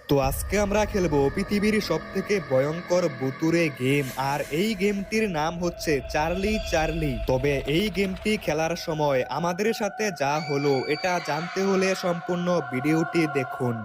তো আজকে আমরা খেলবো পৃথিবীর সবথেকে ভয়ঙ্কর ভুতুড়ে গেম। আর এই গেমটির নাম হচ্ছে চার্লি চার্লি। তবে এই গেমটি খেলার সময় আমাদের সাথে যা হলো এটা জানতে হলে সম্পূর্ণ ভিডিওটি দেখুন।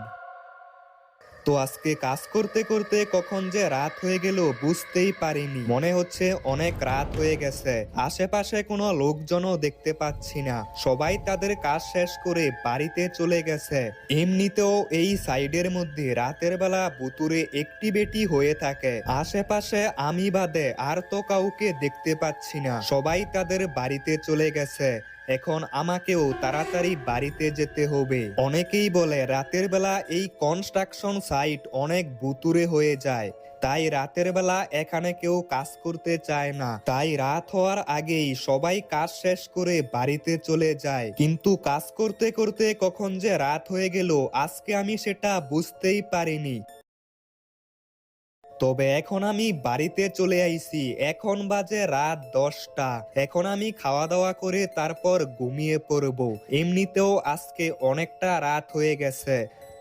তো আজকে কাজ করতে করতে কখন যে রাত হয়ে গেল বুঝতেই পারিনি। মনে হচ্ছে অনেক রাত হয়ে গেছে। আশেপাশে কোনো লোকজনও দেখতে পাচ্ছি না, সবাই তাদের কাজ শেষ করে বাড়িতে চলে গেছে। এমনিতেও এই সাইডের মধ্যে রাতের বেলা ভুতুড়ে অ্যাক্টিভিটি হয়ে থাকে। আশেপাশে আমি বাদে আর তো কাউকে দেখতে পাচ্ছি না, সবাই তাদের বাড়িতে চলে গেছে। এখন আমাকেও তাড়াতাড়ি বাড়িতে যেতে হবে। অনেকেই বলে রাতের বেলা এই কনস্ট্রাকশন সাইট অনেক ভুতুড়ে হয়ে যায়, তাই রাতের বেলা এখানে কেউ কাজ করতে চায় না। তাই রাত হওয়ার আগেই সবাই কাজ শেষ করে বাড়িতে চলে যায়। কিন্তু কাজ করতে করতে কখন যে রাত হয়ে গেল আজকে আমি সেটা বুঝতেই পারিনি। তবে এখন আমি বাড়িতে চলে আইছি, এখন বাজে রাত 10টা। এখন আমি খাওয়া দাওয়া করে তারপর ঘুমিয়ে পড়ব। এমনিতেও আজকে অনেকটা রাত হয়ে গেছে।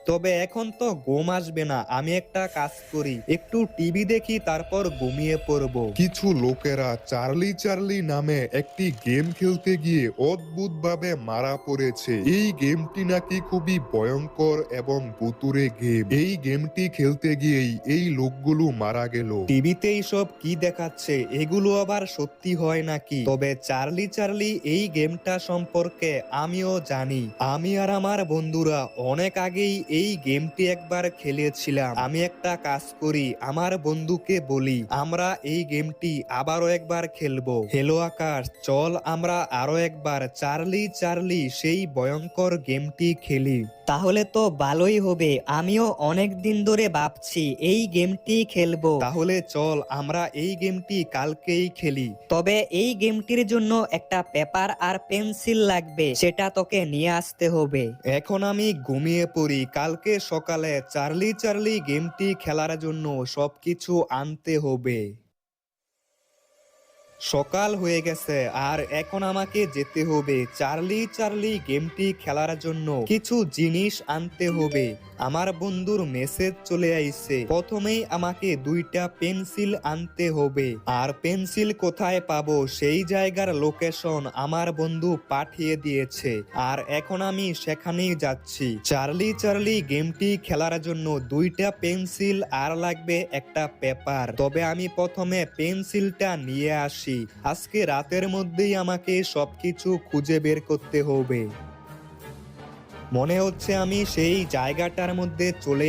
তবে এখন তো ঘুম আসবে না, আমি একটা কাজ করি, একটু টিভি দেখি তারপর ঘুমিয়ে পড়ব। কিছু লোকেরা চার্লি চার্লি নামে একটি গেম খেলতে গিয়ে অদ্ভুতভাবে মারা পড়েছে। এই গেমটি নাকি খুবই ভয়ঙ্কর এবং ভুতুড়ে গেম। এই গেমটি খেলতে গিয়েই এই লোকগুলো মারা গেল। টিভিতে এইসব কি দেখাচ্ছে, এগুলো আবার সত্যি হয় নাকি? তবে চার্লি চার্লি এই গেমটা সম্পর্কে আমিও জানি। আমি আর আমার বন্ধুরা অনেক আগেই এই গেমটি একবার খেলেছিলাম। আমি একটা কাজ করি, আমার বন্ধুকে বলি আমরা এই গেমটি আবারও একবার খেলবো। হেলো আকাশ, চল আমরা আরো একবার চার্লি চার্লি সেই ভয়ঙ্কর গেমটি খেলি। তাহলে তো ভালোই হবে, আমিও অনেক দিন ধরে ভাবছি এই গেমটি খেলবো। তাহলে চল আমরা এই গেমটি কালকেই খেলি। তবে এই গেমটির জন্য একটা পেপার আর পেন্সিল লাগবে, সেটা তোকে নিয়ে আসতে হবে। এখন আমি ঘুমিয়ে পড়ি, কালকে সকালে চার্লি চার্লি গেমটি খেলার জন্য সবকিছু আনতে হবে। সকাল হয়ে গেছে আর এখন আমাকে যেতে হবে চার্লি চার্লি গেমটি খেলার জন্য কিছু জিনিস আনতে হবে। আমার বন্ধুর মেসেজ চলে আইছে, প্রথমেই আমাকে 2টা পেন্সিল আনতে হবে। আর পেন্সিল কোথায় পাবো সেই জায়গার লোকেশন আমার বন্ধু পাঠিয়ে দিয়েছে, আর এখন আমি সেখানেই যাচ্ছি। চার্লি চার্লি গেমটি খেলার জন্য 2টা পেন্সিল আর লাগবে একটা পেপার। তবে আমি প্রথমে পেন্সিলটা নিয়ে আসি, আজকে রাতের মধ্যেই আমাকে সবকিছু খুঁজে বের করতে হবে। মনে হচ্ছে আমি সেই জায়গাটার মধ্যে চলে